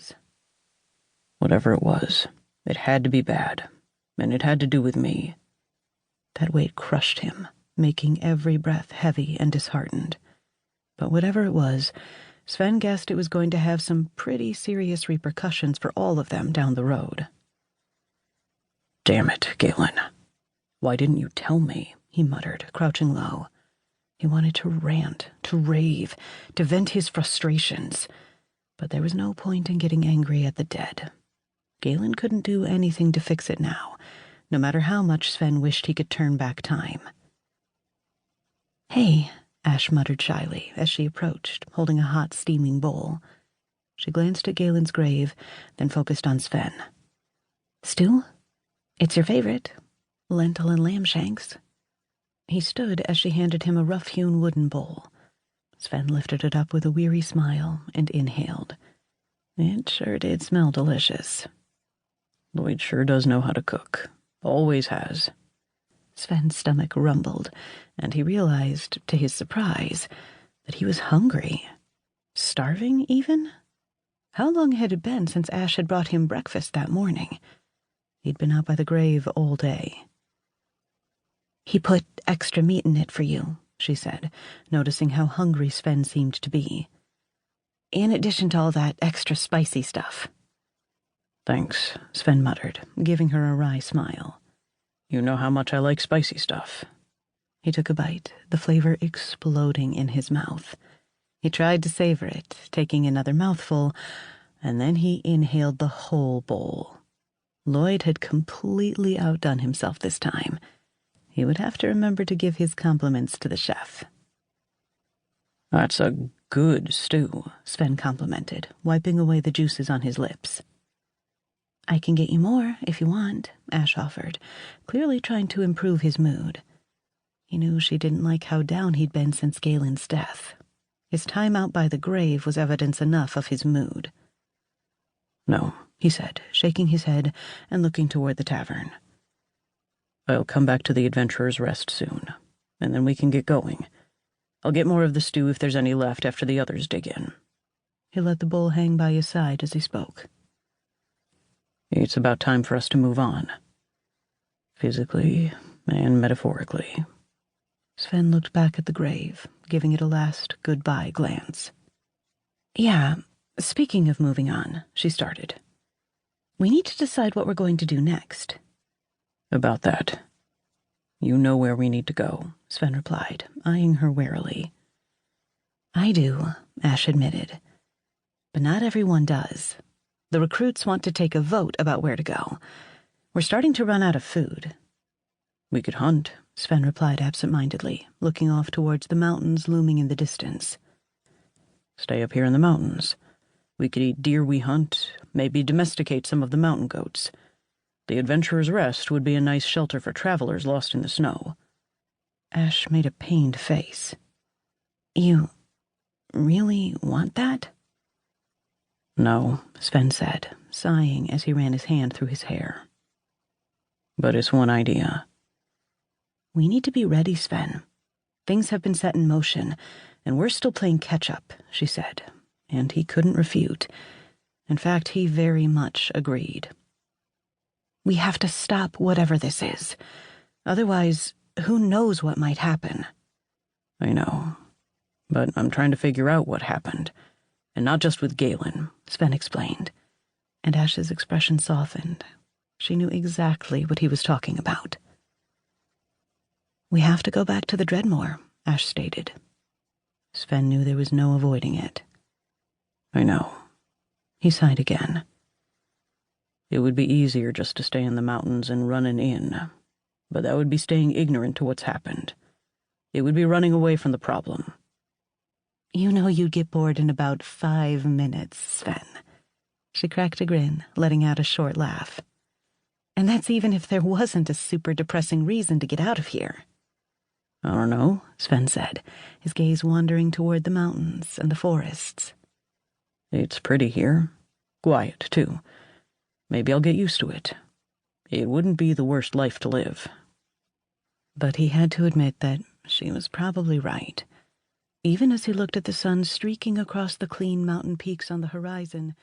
was. Whatever it was, it had to be bad, and it had to do with me. That weight crushed him, making every breath heavy and disheartened. But whatever it was, Sven guessed it was going to have some pretty serious repercussions for all of them down the road. "Damn it, Galen. Why didn't you tell me?" he muttered, crouching low. He wanted to rant, to rave, to vent his frustrations. But there was no point in getting angry at the dead. Galen couldn't do anything to fix it now, no matter how much Sven wished he could turn back time. "Hey," Ash muttered shyly as she approached, holding a hot, steaming bowl. She glanced at Galen's grave, then focused on Sven. "Stew? It's your favorite. Lentil and lamb shanks." He stood as she handed him a rough-hewn wooden bowl. Sven lifted it up with a weary smile and inhaled. It sure did smell delicious. Lloyd sure does know how to cook. Always has. Sven's stomach rumbled, and he realized, to his surprise, that he was hungry. Starving, even? How long had it been since Ash had brought him breakfast that morning? He'd been out by the grave all day. "He put extra meat in it for you," she said, noticing how hungry Sven seemed to be. "In addition to all that extra spicy stuff." "Thanks," Sven muttered, giving her a wry smile. "You know how much I like spicy stuff." He took a bite, the flavor exploding in his mouth. He tried to savor it, taking another mouthful, and then he inhaled the whole bowl. Lloyd had completely outdone himself this time. He would have to remember to give his compliments to the chef. "That's a good stew," Sven complimented, wiping away the juices on his lips. "I can get you more, if you want," Ash offered, clearly trying to improve his mood. He knew she didn't like how down he'd been since Galen's death. His time out by the grave was evidence enough of his mood. "No," he said, shaking his head and looking toward the tavern. "I'll come back to the Adventurer's Rest soon, and then we can get going. I'll get more of the stew if there's any left after the others dig in." He let the bowl hang by his side as he spoke. "It's about time for us to move on. Physically and metaphorically." Sven looked back at the grave, giving it a last goodbye glance. "Yeah, speaking of moving on," she started. "We need to decide what we're going to do next." "About that. You know where we need to go," Sven replied, eyeing her warily. "I do," Ash admitted. "But not everyone does. The recruits want to take a vote about where to go. We're starting to run out of food." "We could hunt," Sven replied absent-mindedly, looking off towards the mountains looming in the distance. "Stay up here in the mountains. We could eat deer we hunt, maybe domesticate some of the mountain goats. The Adventurer's Rest would be a nice shelter for travelers lost in the snow." Ash made a pained face. "You really want that?" "No," Sven said, sighing as he ran his hand through his hair. "But it's one idea." "We need to be ready, Sven. Things have been set in motion, and we're still playing catch-up," she said, and he couldn't refute. In fact, he very much agreed. "We have to stop whatever this is. Otherwise, who knows what might happen." "I know, but I'm trying to figure out what happened, and not just with Galen," Sven explained, and Ash's expression softened. She knew exactly what he was talking about. "We have to go back to the Dreadmore," Ash stated. Sven knew there was no avoiding it. "I know." He sighed again. "It would be easier just to stay in the mountains and run an inn, but that would be staying ignorant to what's happened. It would be running away from the problem." "You know you'd get bored in about 5 minutes, Sven." She cracked a grin, letting out a short laugh. "And that's even if there wasn't a super depressing reason to get out of here." "I don't know," Sven said, his gaze wandering toward the mountains and the forests. "It's pretty here. Quiet, too. Maybe I'll get used to it. It wouldn't be the worst life to live." But he had to admit that she was probably right. Even as he looked at the sun streaking across the clean mountain peaks on the horizon,